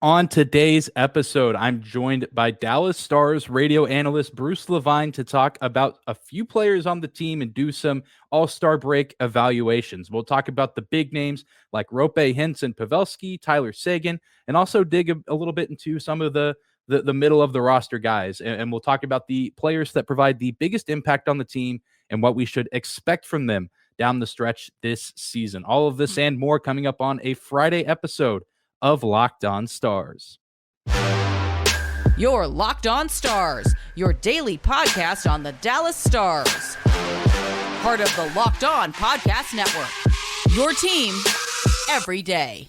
On today's episode, I'm joined by Dallas Stars radio analyst Bruce LeVine to talk about a few players on the team and do some all-star break evaluations. We'll talk about the big names like Roope Hintz and Pavelski, Tyler Seguin, and also dig a little bit into some of the middle of the roster guys. And we'll talk about the players that provide the biggest impact on the team and what we should expect from them down the stretch this season. All of this and more coming up on a Friday episode of Locked On Stars. Your Locked On Stars, your daily podcast on the Dallas Stars. Part of the Locked On Podcast Network. Your team every day.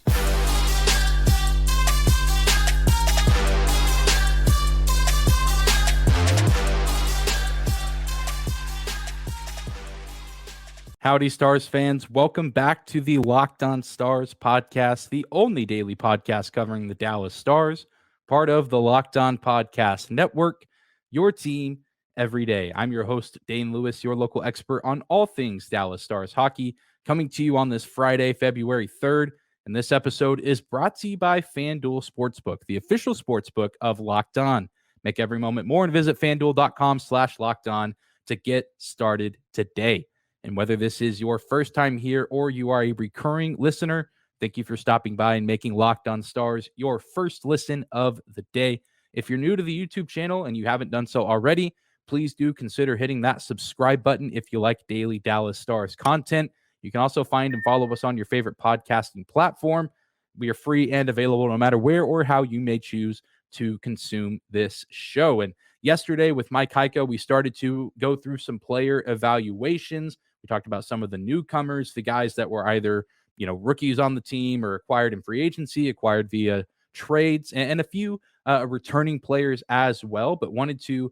Howdy, Stars fans. Welcome back to the Locked On Stars podcast, the only daily podcast covering the Dallas Stars, part of the Locked On Podcast Network, your team every day. I'm your host, Dane Lewis, your local expert on all things Dallas Stars hockey, coming to you on this Friday, February 3rd. And this episode is brought to you by FanDuel Sportsbook, the official sportsbook of Locked On. Make every moment more and visit FanDuel.com/LockedOn to get started today. And whether this is your first time here or you are a recurring listener, thank you for stopping by and making Locked On Stars your first listen of the day. If you're new to the YouTube channel and you haven't done so already, please do consider hitting that subscribe button if you like daily Dallas Stars content. You can also find and follow us on your favorite podcasting platform. We are free and available no matter where or how you may choose to consume this show. And yesterday with Mike Heiko, we started to go through some player evaluations. We talked about some of the newcomers, the guys that were either, rookies on the team or acquired in free agency, acquired via trades, and a few returning players as well, but wanted to,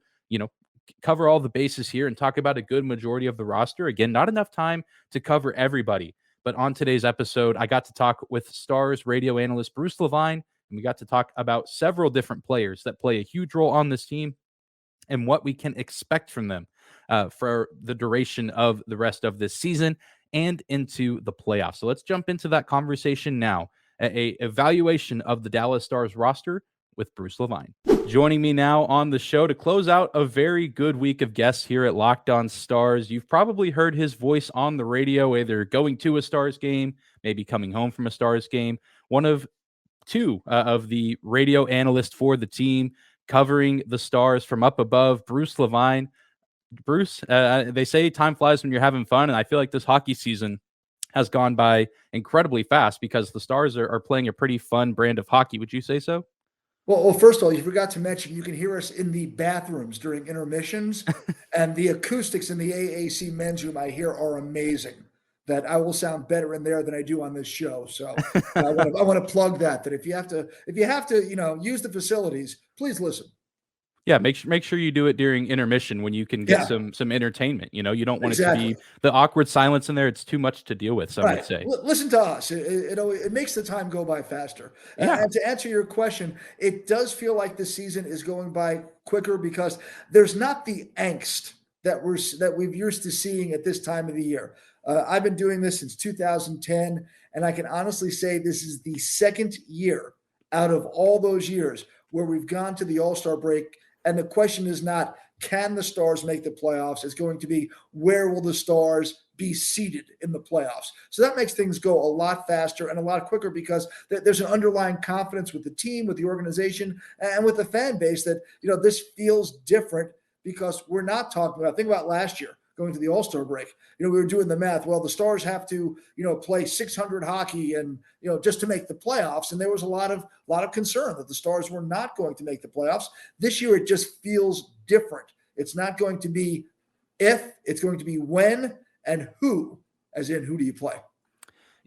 cover all the bases here and talk about a good majority of the roster. Again, not enough time to cover everybody, but on today's episode, I got to talk with Stars radio analyst Bruce LeVine, and we got to talk about several different players that play a huge role on this team and what we can expect from them for the duration of the rest of this season and into the playoffs. So let's jump into that conversation now. A evaluation of the Dallas Stars roster with Bruce LeVine. Joining me now on the show to close out a very good week of guests here at Locked On Stars. You've probably heard his voice on the radio, either going to a Stars game, maybe coming home from a Stars game. One of two of the radio analysts for the team, covering the Stars from up above, Bruce LeVine. Bruce, they say time flies when you're having fun, and I feel like this hockey season has gone by incredibly fast because the Stars are playing a pretty fun brand of hockey. Would you say so? Well, first of all, you forgot to mention you can hear us in the bathrooms during intermissions, and the acoustics in the AAC men's room I hear are amazing. That I will sound better in there than I do on this show. So I want to plug that if you have to, use the facilities, please listen. Yeah, make sure you do it during intermission when you can get some entertainment. You don't want it to be the awkward silence in there. It's too much to deal with, some would say. Listen to us. It makes the time go by faster. And to answer your question, it does feel like the season is going by quicker because there's not the angst that we've used to seeing at this time of the year. I've been doing this since 2010, and I can honestly say this is the second year out of all those years where we've gone to the All-Star break. And the question is not, can the Stars make the playoffs? It's going to be, where will the Stars be seated in the playoffs? So that makes things go a lot faster and a lot quicker because there's an underlying confidence with the team, with the organization, and with the fan base that, this feels different because we're not talking about, think about last year going to the All-Star break. We were doing the math. Well, the Stars have to, play 600 hockey and, just to make the playoffs. And there was a lot of concern that the Stars were not going to make the playoffs. This year, it just feels different. It's not going to be if, it's going to be when and who, as in who do you play?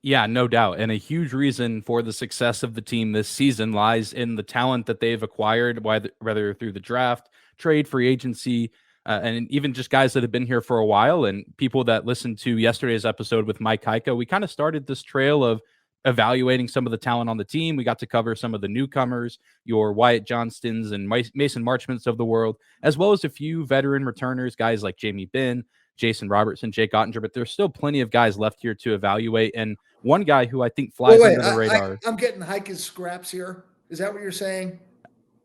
Yeah, no doubt. And a huge reason for the success of the team this season lies in the talent that they've acquired, whether through the draft, trade, free agency, and even just guys that have been here for a while. And people that listened to yesterday's episode with Mike Heiko, we kind of started this trail of evaluating some of the talent on the team. We got to cover some of the newcomers, your Wyatt Johnstons and Mason Marchments of the world, as well as a few veteran returners, guys like Jamie Benn, Jason Robertson, Jake Ottinger, but there's still plenty of guys left here to evaluate. And one guy who I think flies under the radar. I'm getting Heiko's scraps here. Is that what you're saying?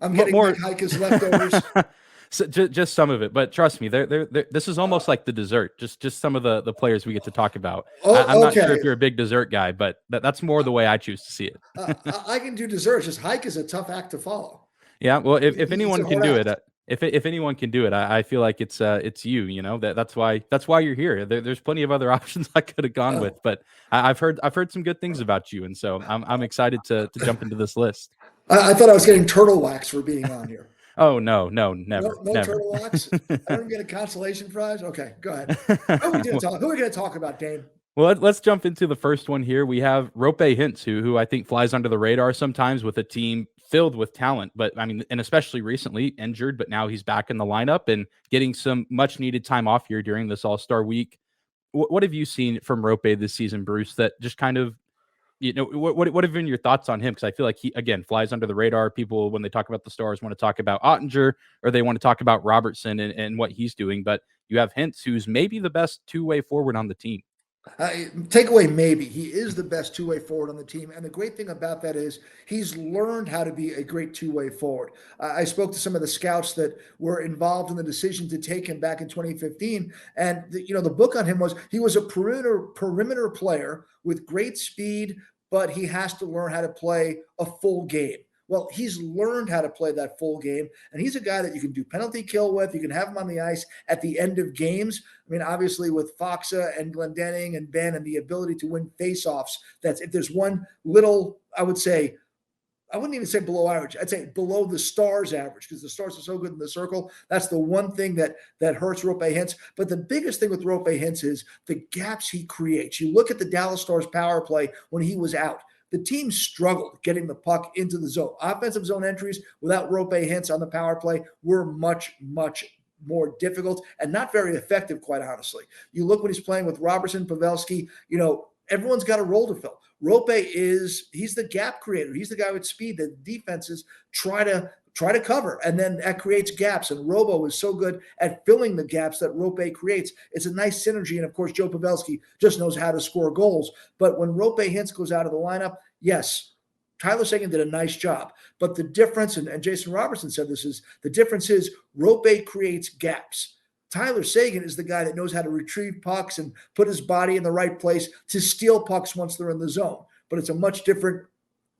I'm getting More Mike Heika's leftovers. So just some of it, but trust me, this is almost like the dessert. Just some of the players we get to talk about. I'm not sure if you're a big dessert guy, but that's more the way I choose to see it. I can do desserts. Just Hike is a tough act to follow. Yeah, well, if anyone can do it, if anyone can do it, I feel like it's you. You know that's why you're here. There's plenty of other options I could have gone with, but I've heard some good things about you, and so I'm excited to jump into this list. I thought I was getting turtle wax for being on here. Oh, no, never. No never. turtle wax? I don't get a consolation prize? Okay, go ahead. Who are we going to talk about, Dane? Well, let's jump into the first one here. We have Roope Hintz, who I think flies under the radar sometimes with a team filled with talent. But, I mean, and especially recently injured, but now he's back in the lineup and getting some much-needed time off here during this All-Star week. What have you seen from Roope this season, Bruce, that just kind of, what have been your thoughts on him? Because I feel like he, again, flies under the radar. People, when they talk about the Stars, want to talk about Ottinger or they want to talk about Robertson and what he's doing. But you have Hintz, who's maybe the best two-way forward on the team. Takeaway, maybe. He is the best two-way forward on the team. And the great thing about that is he's learned how to be a great two-way forward. I spoke to some of the scouts that were involved in the decision to take him back in 2015. And, the book on him was he was a perimeter player with great speed, but he has to learn how to play a full game. Well, he's learned how to play that full game, and he's a guy that you can do penalty kill with. You can have him on the ice at the end of games. I mean, obviously with Foxa and Glendening and Ben and the ability to win faceoffs, that's if there's one little, I wouldn't even say below average. I'd say below the Stars average because the Stars are so good in the circle. That's the one thing that hurts Roope Hintz. But the biggest thing with Roope Hintz is the gaps he creates. You look at the Dallas Stars power play when he was out. The team struggled getting the puck into the zone. Offensive zone entries without Roope Hintz on the power play were much, much more difficult and not very effective, quite honestly. You look when he's playing with Robertson, Pavelski, everyone's got a role to fill. Roope he's the gap creator. He's the guy with speed that defenses try to cover, and then that creates gaps. And Robo is so good at filling the gaps that Roope creates. It's a nice synergy. And of course, Joe Pavelski just knows how to score goals. But when Roope Hintz goes out of the lineup, yes, Tyler Seguin did a nice job. But the difference, and Jason Robertson said this, is the difference is Roope creates gaps. Tyler Seguin is the guy that knows how to retrieve pucks and put his body in the right place to steal pucks once they're in the zone. But it's a much different,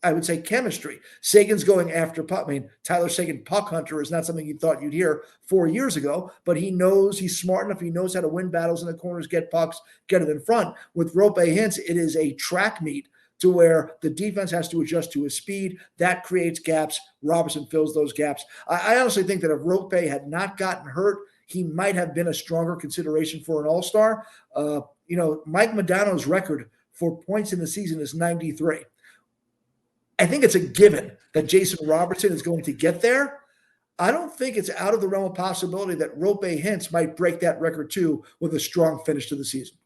I would say, chemistry. Sagan's going after puck. I mean, Tyler Seguin, puck hunter, is not something you thought you'd hear 4 years ago, but he's smart enough. He knows how to win battles in the corners, get pucks, get it in front. With Roope Hintz, it is a track meet to where the defense has to adjust to his speed. That creates gaps. Robertson fills those gaps. I honestly think that if Roope had not gotten hurt, he might have been a stronger consideration for an all-star. Mike Modano's record for points in the season is 93. I think it's a given that Jason Robertson is going to get there. I don't think it's out of the realm of possibility that Roope Hintz might break that record too with a strong finish to the season.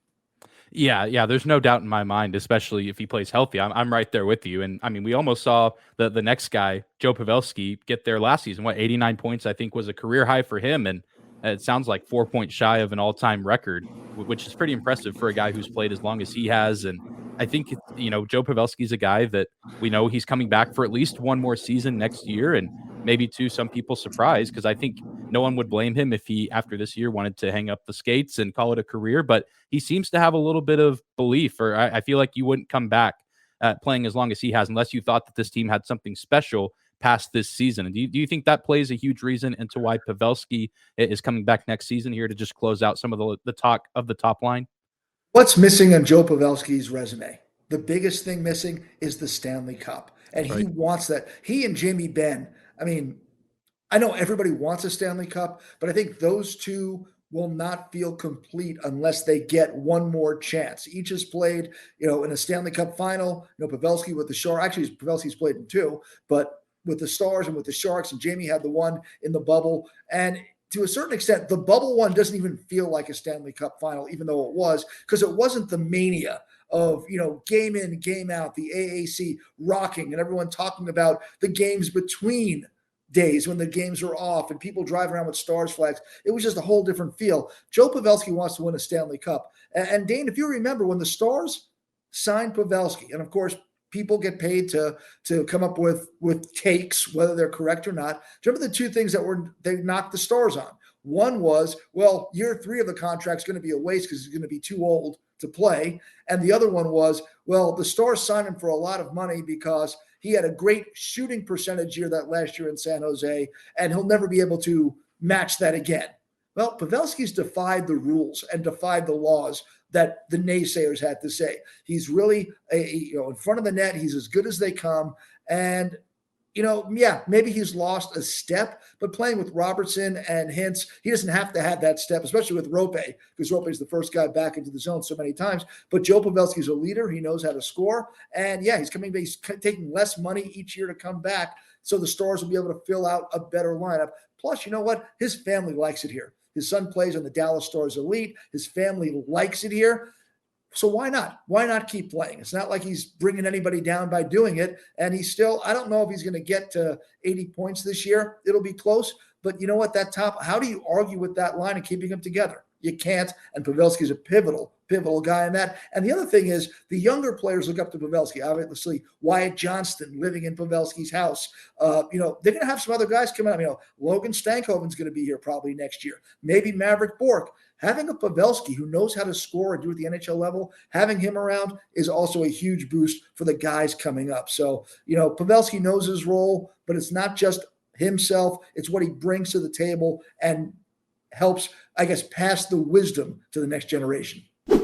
Yeah. There's no doubt in my mind, especially if he plays healthy. I'm right there with you. And I mean, we almost saw the next guy, Joe Pavelski, get there last season. 89 points, I think, was a career high for him. And it sounds like 4 points shy of an all-time record, which is pretty impressive for a guy who's played as long as he has. And I think, Joe Pavelski's a guy that we know he's coming back for at least one more season next year. And maybe to some people's surprise, because I think no one would blame him if he, after this year, wanted to hang up the skates and call it a career. But he seems to have a little bit of belief, or I feel like you wouldn't come back playing as long as he has unless you thought that this team had something special past this season. And do you think that plays a huge reason into why Pavelski is coming back next season here to just close out some of the talk of the top line? What's missing on Joe Pavelski's resume? The biggest thing missing is the Stanley Cup. And he wants that. He and Jamie Benn, I mean, I know everybody wants a Stanley Cup, but I think those two will not feel complete unless they get one more chance. Each has played, in a Stanley Cup final. Pavelski with the Sharks. Actually, Pavelski's played in two, but with the Stars and with the Sharks, and Jamie had the one in the bubble. And to a certain extent, the bubble one doesn't even feel like a Stanley Cup final, even though it was, because it wasn't the mania of, game in, game out, the AAC rocking and everyone talking about the games between days when the games were off and people driving around with Stars flags. It was just a whole different feel. Joe Pavelski wants to win a Stanley Cup. And Dane, if you remember when the Stars signed Pavelski, and of course, people get paid to come up with takes, whether they're correct or not. Do you remember the two things that they knocked the Stars on? One was, well, year 3 of the contract's going to be a waste because he's going to be too old to play. And the other one was, well, the Stars signed him for a lot of money because he had a great shooting percentage year that last year in San Jose, and he'll never be able to match that again. Well, Pavelski's defied the rules and defied the laws that the naysayers had to say. He's really, in front of the net, he's as good as they come. And maybe he's lost a step, but playing with Robertson and Hintz, he doesn't have to have that step, especially with Roope, because Roope is the first guy back into the zone so many times. But Joe Pavelski's a leader. He knows how to score. And he's taking less money each year to come back. So the Stars will be able to fill out a better lineup. Plus, you know what? His family likes it here. His son plays on the Dallas Stars Elite. His family likes it here. So why not? Why not keep playing? It's not like he's bringing anybody down by doing it. And he's still, I don't know if he's going to get to 80 points this year. It'll be close. But you know what? How do you argue with that line and keeping them together? You can't. And Pavelski's a pivotal guy in that. And the other thing is the younger players look up to Pavelski. Obviously, Wyatt Johnston living in Pavelski's house. They're going to have some other guys come out. Logan Stankoven's going to be here probably next year. Maybe Maverick Bourque. Having a Pavelski who knows how to score and do it at the NHL level, having him around is also a huge boost for the guys coming up. So, Pavelski knows his role, but it's not just himself. It's what he brings to the table and helps, I guess, pass the wisdom to the next generation.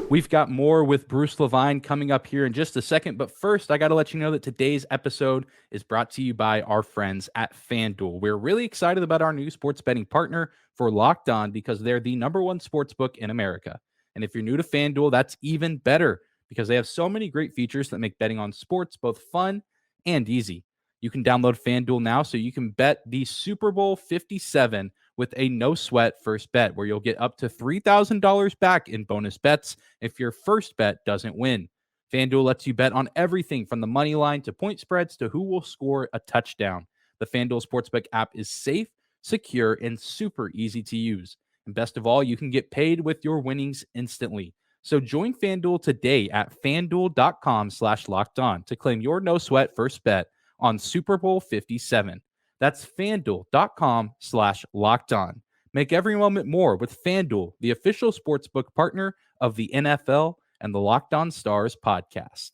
We've got more with Bruce LeVine coming up here in just a second. But first, I got to let you know that today's episode is brought to you by our friends at FanDuel. We're really excited about our new sports betting partner for Locked On because they're the #1 sports book in America. And if you're new to FanDuel, that's even better because they have so many great features that make betting on sports both fun and easy. You can download FanDuel now so you can bet the Super Bowl 57 with a no-sweat first bet where you'll get up to $3,000 back in bonus bets if your first bet doesn't win. FanDuel lets you bet on everything from the money line to point spreads to who will score a touchdown. The FanDuel Sportsbook app is safe, secure, and super easy to use. And best of all, you can get paid with your winnings instantly. So join FanDuel today at FanDuel.com/lockedon to claim your no-sweat first bet on Super Bowl 57. That's FanDuel.com/lockedon. Make every moment more with FanDuel, the official sportsbook partner of the NFL and the Locked On Stars podcast.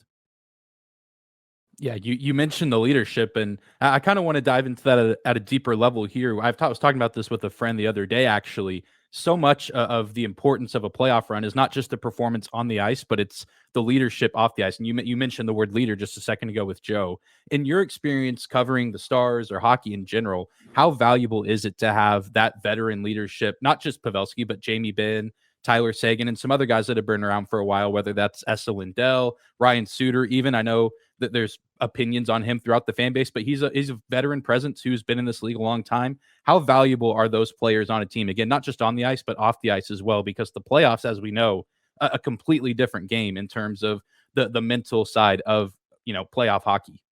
Yeah, you mentioned the leadership, and I kind of want to dive into that at a deeper level here. I was talking about this with a friend the other day, actually. So much of the importance of a playoff run is not just the performance on the ice, but it's the leadership off the ice. And you mentioned the word leader just a second ago with Joe. In your experience covering the Stars or hockey in general, how valuable is it to have that veteran leadership, not just Pavelski, but Jamie Benn, Tyler Seguin, and some other guys that have been around for a while, whether that's Esa Lindell, Ryan Suter, even. I know that there's opinions on him throughout the fan base, but he's a veteran presence who's been in this league a long time. How valuable are those players on a team? Again, not just on the ice, but off the ice as well, because the playoffs, as we know, a completely different game in terms of the mental side of, playoff hockey.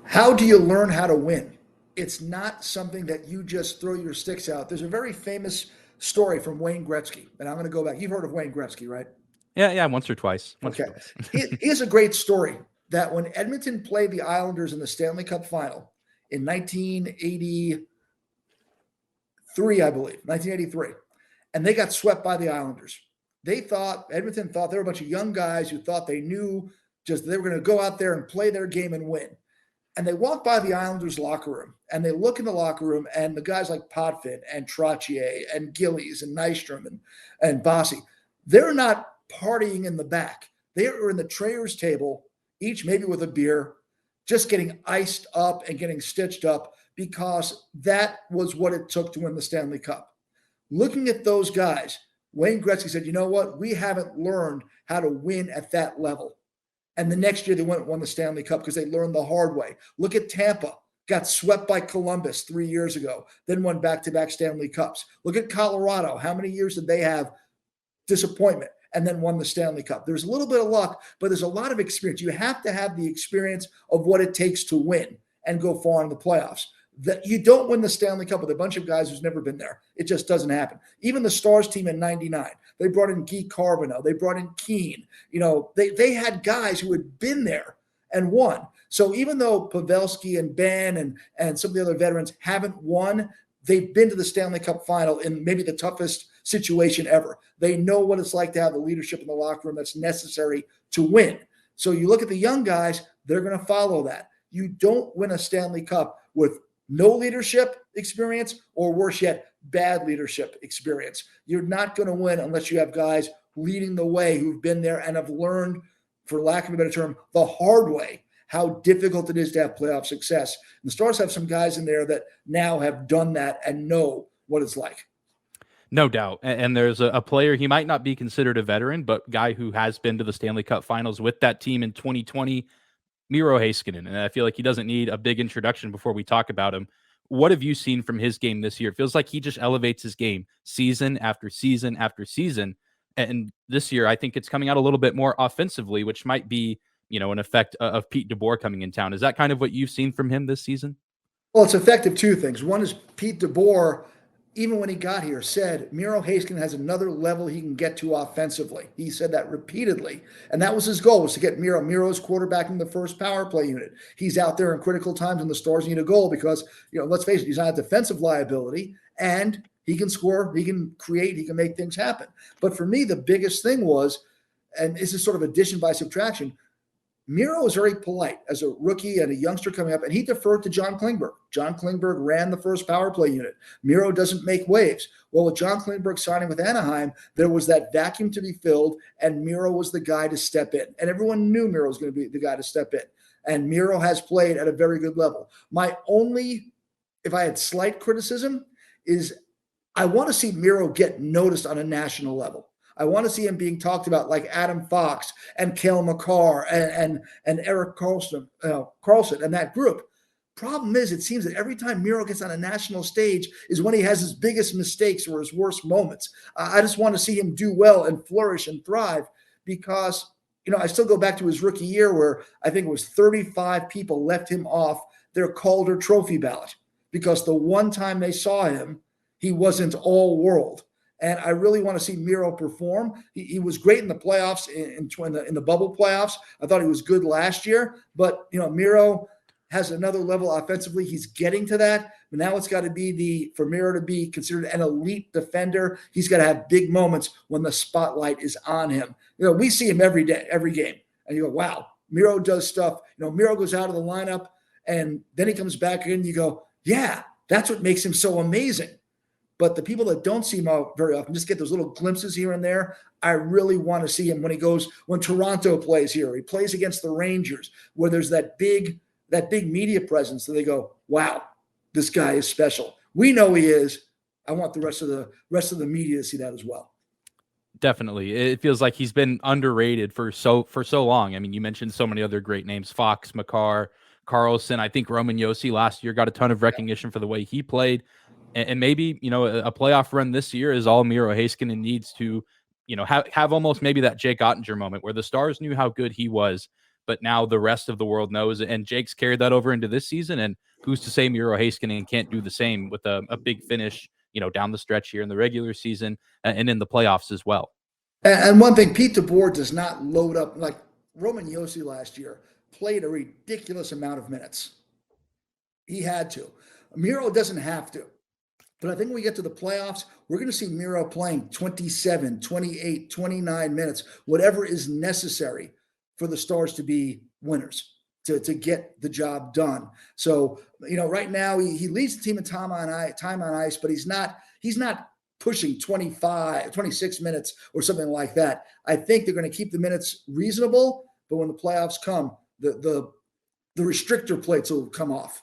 How do you learn how to win? It's not something that you just throw your sticks out. There's a very famous story from Wayne Gretzky, and I'm going to go back. You've heard of Wayne Gretzky, right? Yeah, once or twice. Okay. Here's a great story that when Edmonton played the Islanders in the Stanley Cup final in 1983, I believe, 1983, and they got swept by the Islanders. Edmonton thought they were a bunch of young guys who thought they knew just they were going to go out there and play their game and win. And they walk by the Islanders locker room and they look in the locker room and the guys like Potvin and Trottier and Gillies and Nystrom and Bossy, they're not partying in the back. They are in the trainer's table, each maybe with a beer, just getting iced up and getting stitched up because that was what it took to win the Stanley Cup. Looking at those guys, Wayne Gretzky said, you know what? We haven't learned how to win at that level. And the next year they went and won the Stanley Cup because they learned the hard way. Look at Tampa. Got swept by Columbus 3 years ago, then won back-to-back Stanley Cups. Look at Colorado. How many years did they have disappointment and then won the Stanley Cup? There's a little bit of luck, but there's a lot of experience. You have to have the experience of what it takes to win and go far in the playoffs. That you don't win the Stanley Cup with a bunch of guys who's never been there. It just doesn't happen. Even the Stars team in 99, they brought in Guy Carbonneau. They brought in Keane. They had guys who had been there and won. So even though Pavelski and Ben and some of the other veterans haven't won, they've been to the Stanley Cup final in maybe the toughest situation ever. They know what it's like to have the leadership in the locker room that's necessary to win. So you look at the young guys, they're going to follow that. You don't win a Stanley Cup with no leadership experience, or worse yet, bad leadership experience. You're not going to win unless you have guys leading the way who've been there and have learned, for lack of a better term, the hard way, how difficult it is to have playoff success. And the Stars have some guys in there that now have done that and know what it's like. No doubt. And there's a player, he might not be considered a veteran, but guy who has been to the Stanley Cup finals with that team in 2020, Miro Heiskanen. And I feel like he doesn't need a big introduction before we talk about him. What have you seen from his game this year? It feels like he just elevates his game season after season after season. And this year, I think it's coming out a little bit more offensively, which might be, an effect of Pete DeBoer coming in town. Is that kind of what you've seen from him this season? Well, it's effective two things. One is Pete DeBoer, even when he got here, said Miro Heiskanen has another level he can get to offensively. He said that repeatedly. And that was his goal, was to get Miro. Miro's quarterbacking the first power play unit. He's out there in critical times when the Stars need a goal because, let's face it, he's not a defensive liability, and he can score, he can create, he can make things happen. But for me, the biggest thing was, and this is sort of addition by subtraction, Miro was very polite as a rookie and a youngster coming up, and he deferred to John Klingberg. John Klingberg ran the first power play unit. Miro doesn't make waves. Well, with John Klingberg signing with Anaheim, there was that vacuum to be filled, and Miro was the guy to step in. And everyone knew Miro was going to be the guy to step in. And Miro has played at a very good level. My only, if I had slight criticism, is I want to see Miro get noticed on a national level. I want to see him being talked about like Adam Fox and Cale Makar and Erik Karlsson and that group. Problem is, it seems that every time Miro gets on a national stage is when he has his biggest mistakes or his worst moments. I just want to see him do well and flourish and thrive because, I still go back to his rookie year where I think it was 35 people left him off their Calder Trophy ballot because the one time they saw him, he wasn't all world. And I really want to see Miro perform. He was great in the playoffs, in the bubble playoffs. I thought he was good last year. But, Miro has another level offensively. He's getting to that. But now it's got to be for Miro to be considered an elite defender. He's got to have big moments when the spotlight is on him. We see him every day, every game. And you go, wow, Miro does stuff. Miro goes out of the lineup, and then he comes back in, and you go, yeah, that's what makes him so amazing. But the people that don't see him out very often just get those little glimpses here and there. I really want to see him when Toronto plays here. He plays against the Rangers, where there's that big media presence. So they go, wow, this guy is special. We know he is. I want the rest of the media to see that as well. Definitely. It feels like he's been underrated for so long. I mean, you mentioned so many other great names, Fox, Makar, Karlsson. I think Roman Josi last year got a ton of recognition for the way he played. And maybe, a playoff run this year is all Miro Heiskanen needs to, have almost maybe that Jake Ottinger moment where the Stars knew how good he was, but now the rest of the world knows. And Jake's carried that over into this season. And who's to say Miro Heiskanen can't do the same with a big finish, down the stretch here in the regular season and in the playoffs as well. And one thing, Pete DeBoer does not load up like Roman Josi last year played a ridiculous amount of minutes. He had to. Miro doesn't have to. But I think when we get to the playoffs, we're going to see Miro playing 27, 28, 29 minutes, whatever is necessary for the Stars to be winners, to get the job done. So, right now he leads the team in time on ice, but he's not pushing 26 minutes or something like that. I think they're going to keep the minutes reasonable, but when the playoffs come, the restrictor plates will come off.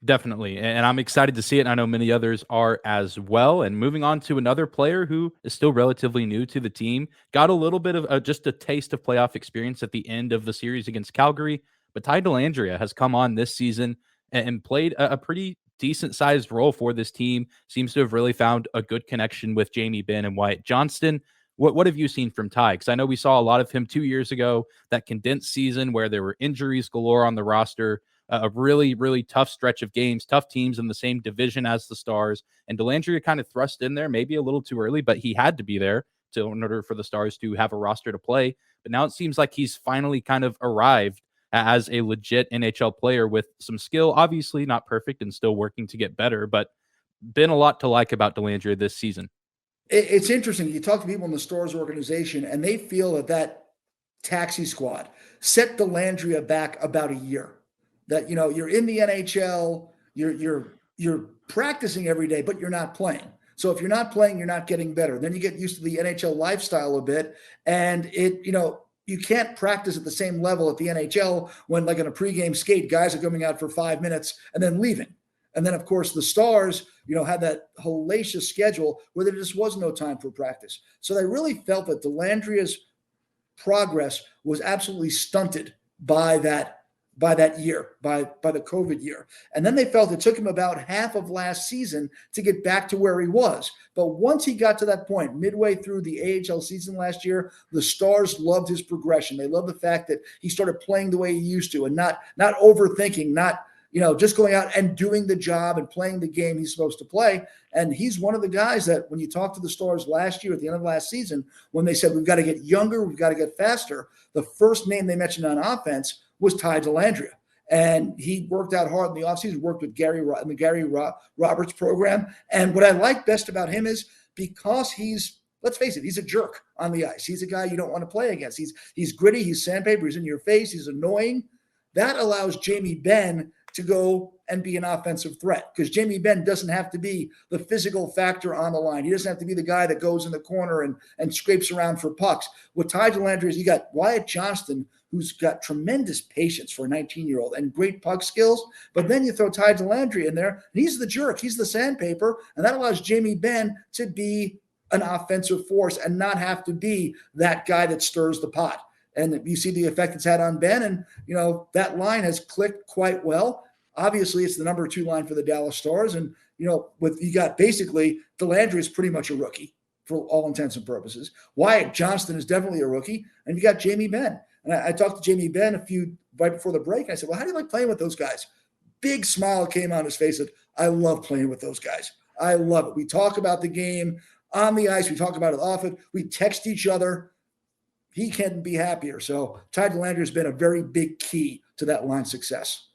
Definitely. And I'm excited to see it. And I know many others are as well. And moving on to another player who is still relatively new to the team, got a little bit of just a taste of playoff experience at the end of the series against Calgary. But Ty Dellandrea has come on this season and played a pretty decent sized role for this team. Seems to have really found a good connection with Jamie Benn and Wyatt Johnston. What have you seen from Ty? Because I know we saw a lot of him 2 years ago, that condensed season where there were injuries galore on the roster. A really, really tough stretch of games, tough teams in the same division as the Stars. And Dellandrea kind of thrust in there, maybe a little too early, but he had to be there in order for the Stars to have a roster to play. But now it seems like he's finally kind of arrived as a legit NHL player with some skill, obviously not perfect and still working to get better, but been a lot to like about Dellandrea this season. It's interesting. You talk to people in the Stars organization, and they feel that taxi squad set Dellandrea back about a year. That, you're in the NHL, you're practicing every day, but you're not playing. So if you're not playing, you're not getting better. Then you get used to the NHL lifestyle a bit, and you can't practice at the same level at the NHL when, like in a pregame skate, guys are coming out for 5 minutes and then leaving. And then, of course, the Stars, had that hellacious schedule where there just was no time for practice. So they really felt that Dellandrea's progress was absolutely stunted by that year, by the COVID year. And then they felt it took him about half of last season to get back to where he was. But once he got to that point, midway through the AHL season last year, the Stars loved his progression. They loved the fact that he started playing the way he used to and not overthinking, not just going out and doing the job and playing the game he's supposed to play. And he's one of the guys that when you talk to the Stars last year at the end of last season, when they said, we've got to get younger, we've got to get faster, the first name they mentioned on offense was Ty Dellandrea. And he worked out hard in the offseason, worked with in the Gary Roberts program. And what I like best about him is because let's face it, he's a jerk on the ice. He's a guy you don't want to play against. He's gritty, he's sandpaper, he's in your face, he's annoying. That allows Jamie Benn to go and be an offensive threat because Jamie Benn doesn't have to be the physical factor on the line. He doesn't have to be the guy that goes in the corner and scrapes around for pucks. What Ty Dellandrea is, you got Wyatt Johnston, who's got tremendous patience for a 19-year-old and great puck skills. But then you throw Ty Dellandrea in there, and he's the jerk. He's the sandpaper, and that allows Jamie Benn to be an offensive force and not have to be that guy that stirs the pot. And you see the effect it's had on Ben, and that line has clicked quite well. Obviously, it's the number 2 line for the Dallas Stars, and you got basically Dellandrea is pretty much a rookie for all intents and purposes. Wyatt Johnston is definitely a rookie, and you got Jamie Benn. And I talked to Jamie Benn right before the break. And I said, "Well, how do you like playing with those guys?" Big smile came on his face. Said, "I love playing with those guys. I love it. We talk about the game on the ice. We talk about it often. We text each other." He can't be happier. So Ty Dellandrea has been a very big key to that line's success.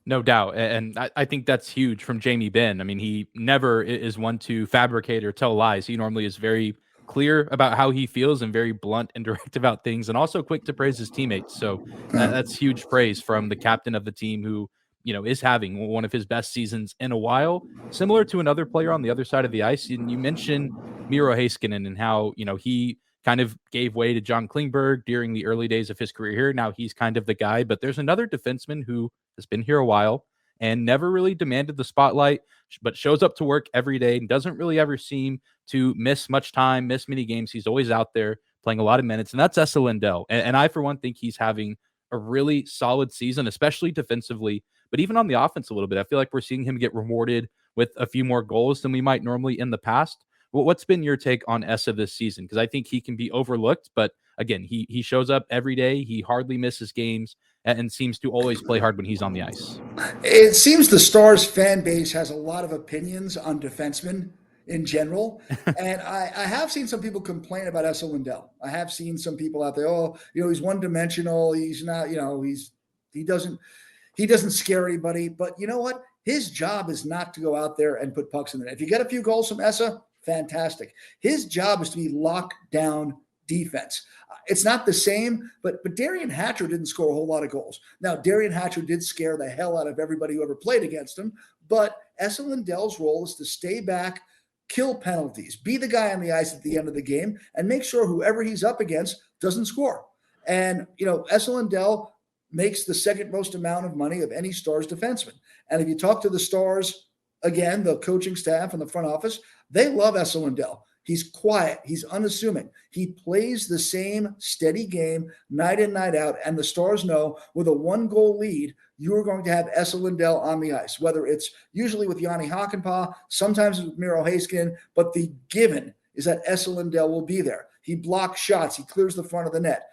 No doubt. And I think that's huge from Jamie Benn. I mean, he never is one to fabricate or tell lies. He normally is very clear about how he feels and very blunt and direct about things, and also quick to praise his teammates. So that's huge praise from the captain of the team who, is having one of his best seasons in a while, similar to another player on the other side of the ice. And you mentioned Miro Heiskanen and how, he kind of gave way to John Klingberg during the early days of his career here. Now he's kind of the guy, but there's another defenseman who has been here a while and never really demanded the spotlight, but shows up to work every day and doesn't really ever seem to miss much time, miss many games. He's always out there playing a lot of minutes, and that's Esa Lindell. And I, for one, think he's having a really solid season, especially defensively, but even on the offense a little bit. I feel like we're seeing him get rewarded with a few more goals than we might normally in the past. Well, what's been your take on Esa this season? Because I think he can be overlooked, but again, he shows up every day. He hardly misses games and seems to always play hard when he's on the ice. It seems the Stars fan base has a lot of opinions on defensemen in general. And I have seen some people complain about Esa Lindell. I have seen some people out there, he's one-dimensional. He's not, he doesn't scare anybody. But you know what? His job is not to go out there and put pucks in the net. If you get a few goals from Esa, fantastic. His job is to be locked down defense. It's not the same, but Darian Hatcher didn't score a whole lot of goals. Now, Darian Hatcher did scare the hell out of everybody who ever played against him, but Esa Lindell's role is to stay back, kill penalties, be the guy on the ice at the end of the game, and make sure whoever he's up against doesn't score. And, Esa Lindell makes the second most amount of money of any Stars defenseman. And if you talk to the Stars, again, the coaching staff and the front office, they love Esa Lindell. He's quiet. He's unassuming. He plays the same steady game night in, night out. And the Stars know with a 1-goal lead, you are going to have Esa Lindell on the ice, whether it's usually with Yanni Hakanpää, sometimes with Miro Heiskanen, but the given is that Esa Lindell will be there. He blocks shots. He clears the front of the net.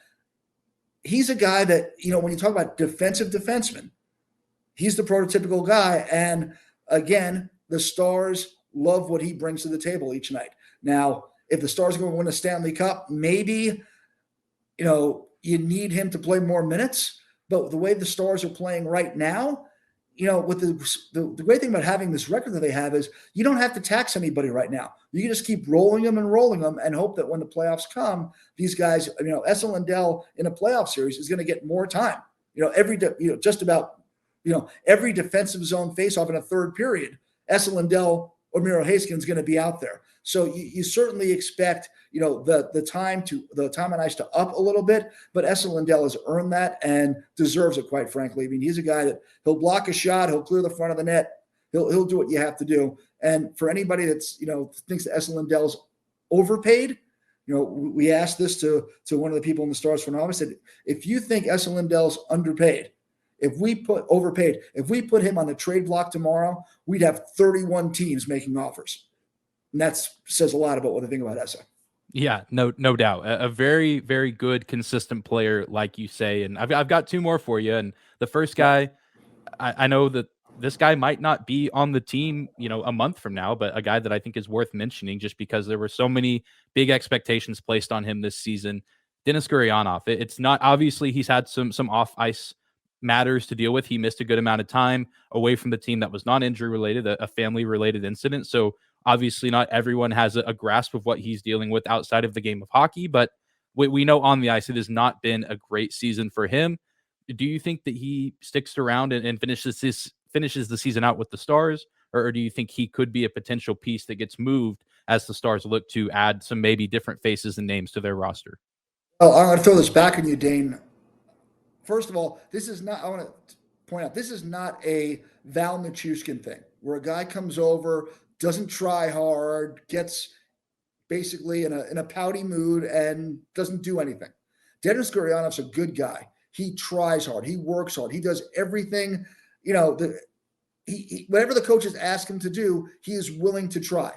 He's a guy that, when you talk about defensive defenseman, he's the prototypical guy. And again, the Stars love what he brings to the table each night. Now, if the Stars are going to win a Stanley Cup, maybe, you need him to play more minutes. But the way the Stars are playing right now, with the great thing about having this record that they have is you don't have to tax anybody right now. You can just keep rolling them and hope that when the playoffs come, these guys, Esa Lindell in a playoff series is going to get more time. Just about, every defensive zone faceoff in a third period, Esa Lindell or Miro Heiskanen is going to be out there. So you certainly expect, the time on ice to up a little bit, but Esa Lindell has earned that and deserves it, quite frankly. I mean, he's a guy that he'll block a shot, he'll clear the front of the net, he'll do what you have to do. And for anybody that's, thinks that Esa Lindell's overpaid, we asked this to one of the people in the Stars front office, said, if you think Esa Lindell's underpaid, if we put him on the trade block tomorrow, we'd have 31 teams making offers. And that says a lot about what they think about Esa. Yeah, no doubt. A very, very good, consistent player, like you say. And I've got two more for you. And the first guy, I know that this guy might not be on the team, a month from now, but a guy that I think is worth mentioning just because there were so many big expectations placed on him this season. Denis Gurianov. It's not, obviously he's had some off ice matters to deal with. He missed a good amount of time away from the team that was not injury related, a family related incident. So obviously not everyone has a grasp of what he's dealing with outside of the game of hockey, but we know on the ice it has not been a great season for him. Do you think that he sticks around and finishes the season out with the Stars, or do you think he could be a potential piece that gets moved as the Stars look to add some maybe different faces and names to their roster? Oh, I'm going to throw this back on you, Dane. First of all, I want to point out, this is not a Val Nichushkin thing where a guy comes over, doesn't try hard, gets basically in a pouty mood and doesn't do anything. Denis Gurianov's a good guy. He tries hard. He works hard. He does everything, whatever the coaches ask him to do, he is willing to try.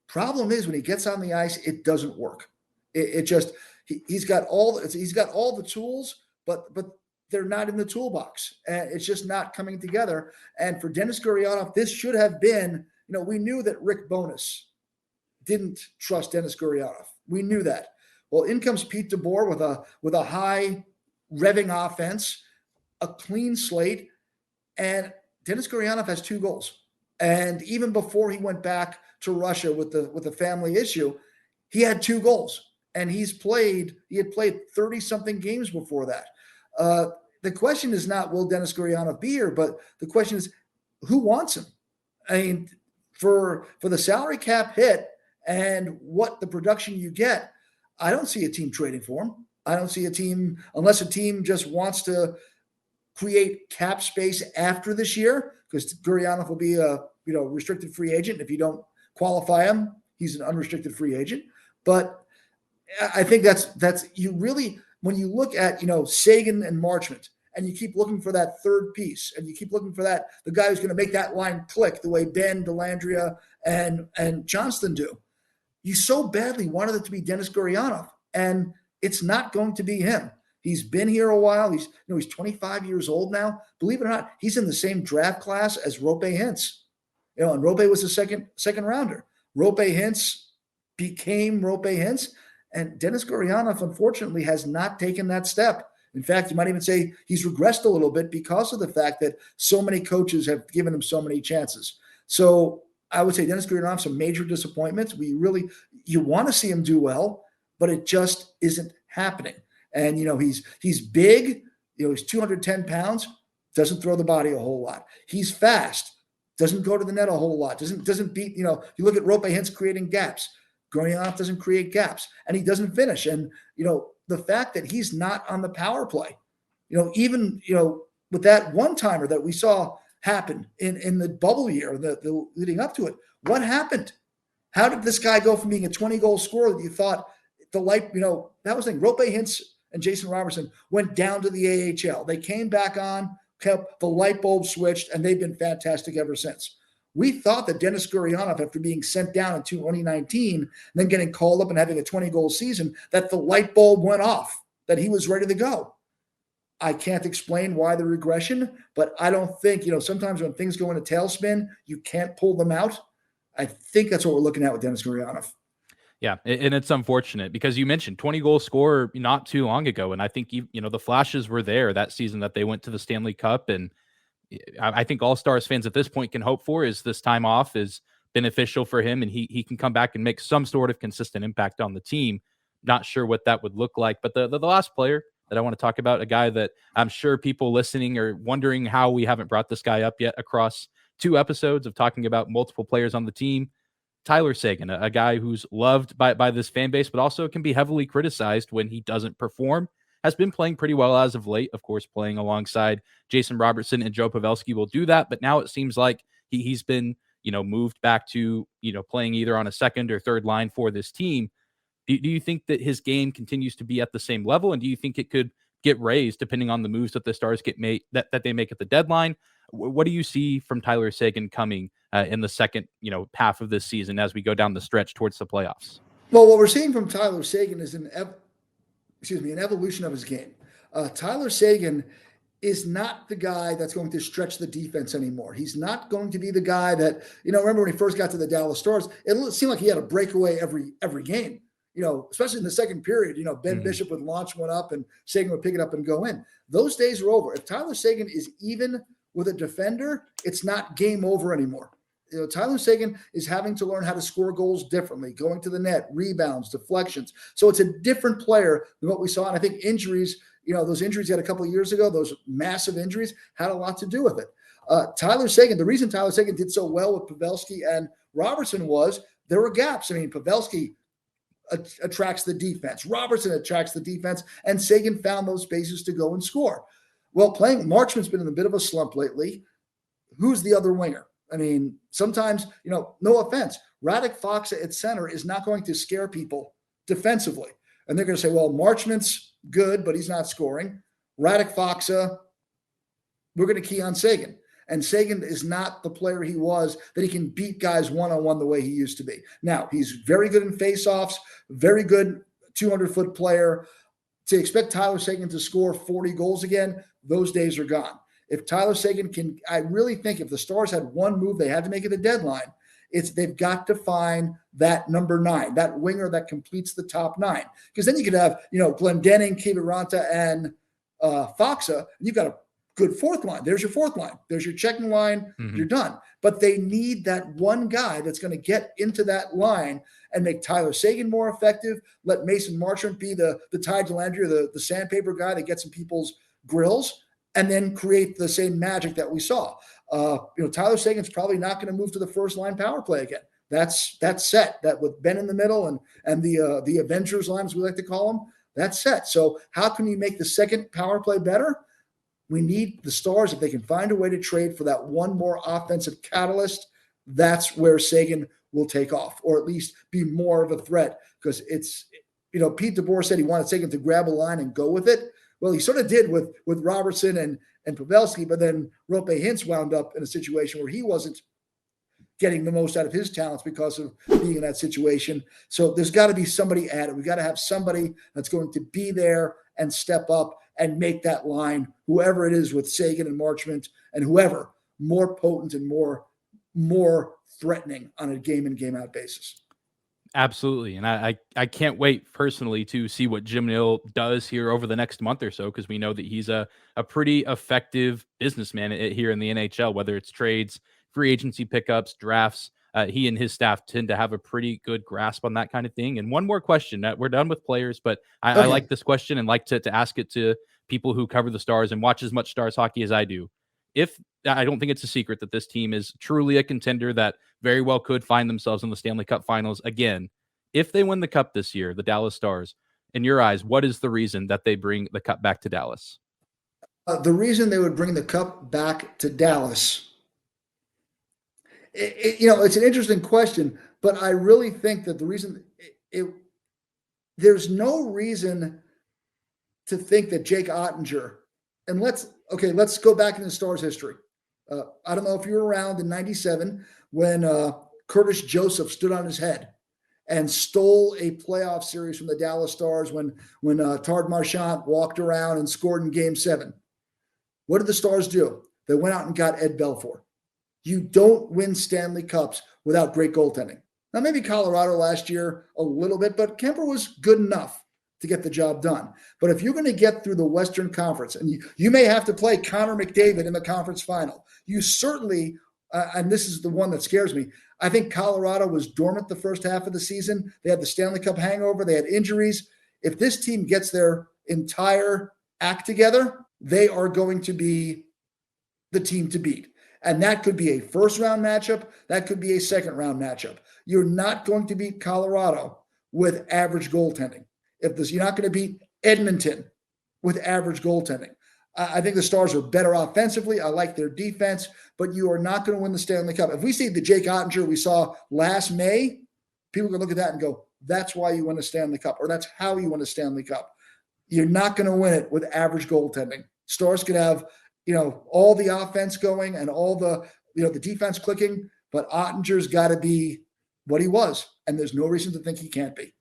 Problem is when he gets on the ice, it doesn't work. He's got all the tools, but they're not in the toolbox, and it's just not coming together. And for Denis Gurianov, this should have been, we knew that Rick Bowness didn't trust Denis Gurianov. We knew that. Well, in comes Pete DeBoer with a high revving offense, a clean slate, and Denis Gurianov has 2 goals. And even before he went back to Russia with the family issue, he had 2 goals. And he had played 30-something games before that. The question is not, will Denis Gurianov be here? But the question is, who wants him? I mean, for the salary cap hit and what the production you get, I don't see a team trading for him. I don't see a team, unless a team just wants to create cap space after this year, because Gurianov will be a restricted free agent. If you don't qualify him, he's an unrestricted free agent. But I think that's you really, when you look at, Seguin and Marchment, and you keep looking for that third piece, and you keep looking for the guy who's going to make that line click the way Ben, Dellandrea, and Johnston do. You so badly wanted it to be Denis Gurianov, and it's not going to be him. He's been here a while. He's 25 years old now. Believe it or not, he's in the same draft class as Roope Hintz. And Roope was a second rounder. Roope Hintz became Roope Hintz, and Denis Gurianov, unfortunately, has not taken that step. In fact, you might even say he's regressed a little bit because of the fact that so many coaches have given him so many chances. So I would say Denis Gurianov's a major disappointment. You want to see him do well, but it just isn't happening. And, he's big, he's 210 pounds, doesn't throw the body a whole lot. He's fast, doesn't go to the net a whole lot, doesn't beat, you look at Roope Hintz creating gaps. Gurianov doesn't create gaps, and he doesn't finish. And, the fact that he's not on the power play, even, with that one-timer that we saw happen in the bubble year, the leading up to it, what happened? How did this guy go from being a 20-goal scorer that you thought that was the thing. Roope Hintz and Jason Robertson went down to the AHL. They came back on, kept the light bulb switched, and they've been fantastic ever since. We thought that Denis Gurianov, after being sent down in 2019 and then getting called up and having a 20-goal season, that the light bulb went off, that he was ready to go. I can't explain why the regression, but I don't think, sometimes when things go in a tailspin, you can't pull them out. I think that's what we're looking at with Denis Gurianov. Yeah, and it's unfortunate because you mentioned 20-goal scorer not too long ago, and I think the flashes were there that season that they went to the Stanley Cup, and I think all Stars fans at this point can hope for is this time off is beneficial for him, and he can come back and make some sort of consistent impact on the team. Not sure what that would look like, but the last player that I want to talk about, a guy that I'm sure people listening are wondering how we haven't brought this guy up yet across 2 episodes of talking about multiple players on the team. Tyler Seguin, a guy who's loved by this fan base, but also can be heavily criticized when he doesn't perform, has been playing pretty well as of late. Of course, playing alongside Jason Robertson and Joe Pavelski will do that, but now it seems like he's been, moved back to, playing either on a second or third line for this team. Do you think that his game continues to be at the same level, and do you think it could get raised depending on the moves that the Stars get made that they make at the deadline? What do you see from Tyler Seguin coming in the second, half of this season as we go down the stretch towards the playoffs? Well, what we're seeing from Tyler Seguin is an evolution of his game. Tyler Seguin is not the guy that's going to stretch the defense anymore. He's not going to be the guy that, remember when he first got to the Dallas Stars, it seemed like he had a breakaway every game. Especially in the second period, Ben Bishop would launch one up and Seguin would pick it up and go in. Those days are over. If Tyler Seguin is even with a defender, it's not game over anymore. Tyler Seguin is having to learn how to score goals differently, going to the net, rebounds, deflections. So it's a different player than what we saw. And I think injuries, those injuries he had a couple of years ago, those massive injuries had a lot to do with it. Tyler Seguin, the reason Tyler Seguin did so well with Pavelski and Robertson was there were gaps. I mean, Pavelski attracts the defense. Robertson attracts the defense, and Seguin found those spaces to go and score. Well, Marchman's been in a bit of a slump lately. Who's the other winger? I mean, sometimes, no offense, Radek Faksa at center is not going to scare people defensively. And they're going to say, well, Marchman's good, but he's not scoring. Radek Faksa, we're going to key on Seguin. And Seguin is not the player he was that he can beat guys one-on-one the way he used to be. Now, he's very good in faceoffs, very good 200-foot player. To expect Tyler Seguin to score 40 goals again, those days are gone. If Tyler Seguin can, I really think if the Stars had one move they had to make at the deadline, they've got to find that number 9, that winger that completes the top 9. Because then you could have, Glendening, Kiviranta, and Faksa, and you've got a good fourth line. There's your fourth line. There's your checking line. Mm-hmm. You're done. But they need that one guy that's going to get into that line and make Tyler Seguin more effective. Let Mason Marchment be the Ty Dellandrea, the sandpaper guy that gets in people's grills, and then create the same magic that we saw. Tyler Seguin's probably not going to move to the first line power play again. That's set. That with Ben in the middle and the Avengers line, as we like to call them, that's set. So how can we make the second power play better? We need the Stars, if they can find a way to trade for that one more offensive catalyst, that's where Seguin will take off, or at least be more of a threat. Because it's, Pete DeBoer said he wanted Seguin to grab a line and go with it. Well, he sort of did with Robertson and Pavelski, but then Roope Hintz wound up in a situation where he wasn't getting the most out of his talents because of being in that situation. So there's got to be somebody added. We got to have somebody that's going to be there and step up and make that line, whoever it is with Seguin and Marchment and whoever, more potent and more threatening on a game in, game out basis. Absolutely. And I can't wait personally to see what Jim Nill does here over the next month or so, because we know that he's a pretty effective businessman here in the NHL, whether it's trades, free agency pickups, drafts. He and his staff tend to have a pretty good grasp on that kind of thing. And one more question. We're done with players, but I like this question and like to ask it to people who cover the Stars and watch as much Stars hockey as I do. I don't think it's a secret that this team is truly a contender that very well could find themselves in the Stanley Cup Finals again. If they win the Cup this year, the Dallas Stars, in your eyes, what is the reason that they bring the Cup back to Dallas? The reason they would bring the Cup back to Dallas, it's an interesting question, but I really think that the reason there's no reason to think that Jake Ottinger, and let's go back in the Stars history. I don't know if you were around in '97 when Curtis Joseph stood on his head and stole a playoff series from the Dallas Stars when Tard Marchand walked around and scored in Game 7. What did the Stars do? They went out and got Ed Belfour. You don't win Stanley Cups without great goaltending. Now, maybe Colorado last year a little bit, but Kemper was good enough to get the job done. But if you're going to get through the Western Conference, and you may have to play Connor McDavid in the conference final, you certainly, and this is the one that scares me, I think Colorado was dormant the first half of the season. They had the Stanley Cup hangover. They had injuries. If this team gets their entire act together, they are going to be the team to beat. And that could be a first-round matchup. That could be a second-round matchup. You're not going to beat Colorado with average goaltending. You're not going to beat Edmonton with average goaltending. I think the Stars are better offensively. I like their defense, but you are not going to win the Stanley Cup. If we see the Jake Ottinger we saw last May, people can look at that and go, that's why you win a Stanley Cup, or that's how you win a Stanley Cup. You're not going to win it with average goaltending. Stars could have, all the offense going and all the, the defense clicking, but Ottinger's got to be what he was, and there's no reason to think he can't be.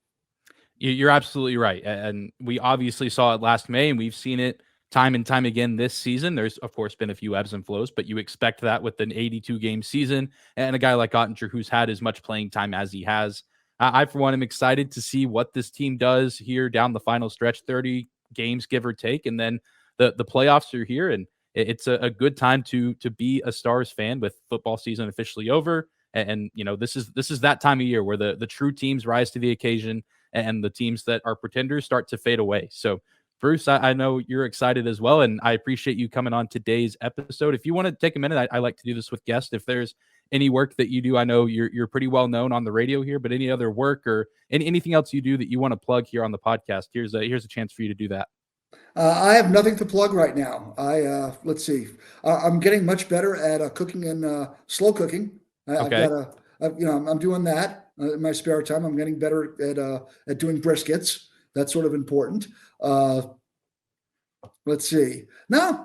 You're absolutely right. And we obviously saw it last May, and we've seen it time and time again this season. There's, of course, been a few ebbs and flows, but you expect that with an 82-game season and a guy like Ottinger who's had as much playing time as he has. I, for one, am excited to see what this team does here down the final stretch, 30 games, give or take, and then the playoffs are here, and it's a good time to be a Stars fan with football season officially over. And this is that time of year where the true teams rise to the occasion and the teams that are pretenders start to fade away. So, Bruce, I know you're excited as well, and I appreciate you coming on today's episode. If you want to take a minute, I like to do this with guests. If there's any work that you do, I know you're pretty well known on the radio here, but any other work or anything else you do that you want to plug here on the podcast, here's a chance for you to do that. I have nothing to plug right now. Let's see. I'm getting much better at cooking and slow cooking. Okay. I'm doing that in my spare time. I'm getting better at doing briskets. That's sort of important. Let's see. No,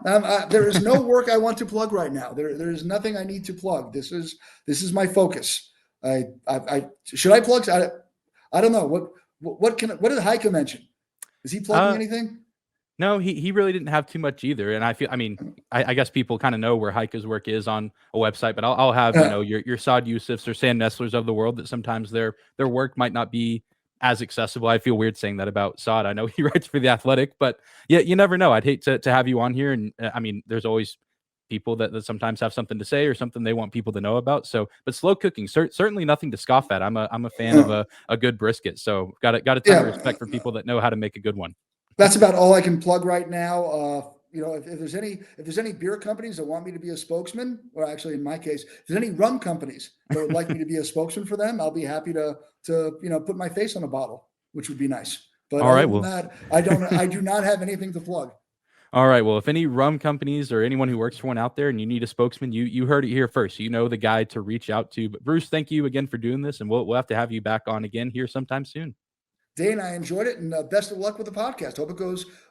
there is no work I want to plug right now. There is nothing I need to plug. This is my focus. Should I plug? I don't know. What did Heike mention? Is he plugging anything? No, he really didn't have too much either. And I guess people kind of know where Heike's work is on a website, but I'll have, your Saad Yousufs or Sam Nestlers of the world that sometimes their work might not be as accessible. I feel weird saying that about Saad. I know he writes for The Athletic, but yeah, you never know. I'd hate to have you on here. And there's always people that sometimes have something to say or something they want people to know about. So, but slow cooking, certainly nothing to scoff at. I'm a fan of a good brisket. So got a ton of respect for people that know how to make a good one. That's about all I can plug right now. If there's any beer companies that want me to be a spokesman, or actually in my case, if there's any rum companies that would like me to be a spokesman for them, I'll be happy to put my face on a bottle, which would be nice. But all right, I do not have anything to plug. All right. Well, if any rum companies or anyone who works for one out there and you need a spokesman, you heard it here first. You know the guy to reach out to. But Bruce, thank you again for doing this, and we'll have to have you back on again here sometime soon. Dane, I enjoyed it, and best of luck with the podcast. Hope it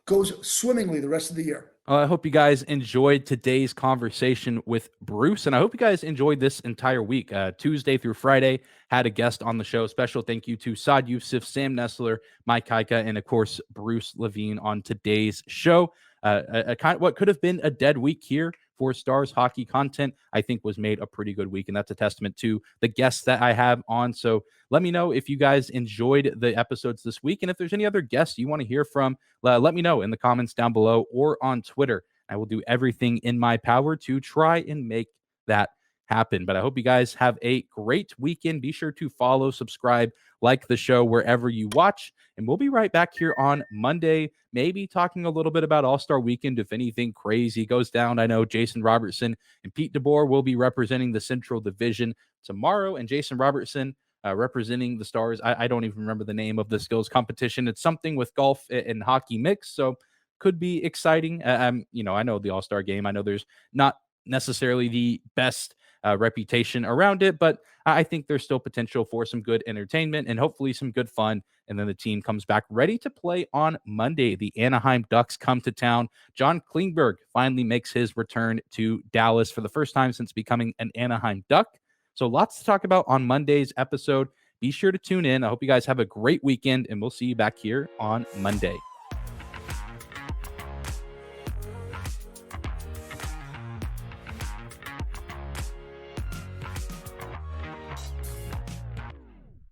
goes swimmingly the rest of the year. I hope you guys enjoyed today's conversation with Bruce, and I hope you guys enjoyed this entire week. Tuesday through Friday, had a guest on the show. Special thank you to Saad Yousuf, Sam Nestler, Mike Heike, and of course, Bruce LeVine on today's show. What could have been a dead week here for Stars hockey content, I think was made a pretty good week, and that's a testament to the guests that I have on. So let me know if you guys enjoyed the episodes this week, and if there's any other guests you want to hear from, let me know in the comments down below or on Twitter. I will do everything in my power to try and make that happen. But I hope you guys have a great weekend. Be sure to follow, subscribe, like the show wherever you watch, and we'll be right back here on Monday, maybe talking a little bit about All-Star Weekend if anything crazy goes down. I know Jason Robertson and Pete DeBoer will be representing the Central Division tomorrow, and Jason Robertson representing the Stars. I don't even remember the name of the skills competition. It's something with golf and hockey mix, so could be exciting. I know the All-Star game. I know there's not necessarily the best reputation around it, but I think there's still potential for some good entertainment and hopefully some good fun. And then the team comes back ready to play on Monday. The Anaheim Ducks come to town. John Klingberg finally makes his return to Dallas for the first time since becoming an Anaheim Duck. So lots to talk about on Monday's episode. Be sure to tune in. I hope you guys have a great weekend, and we'll see you back here on Monday.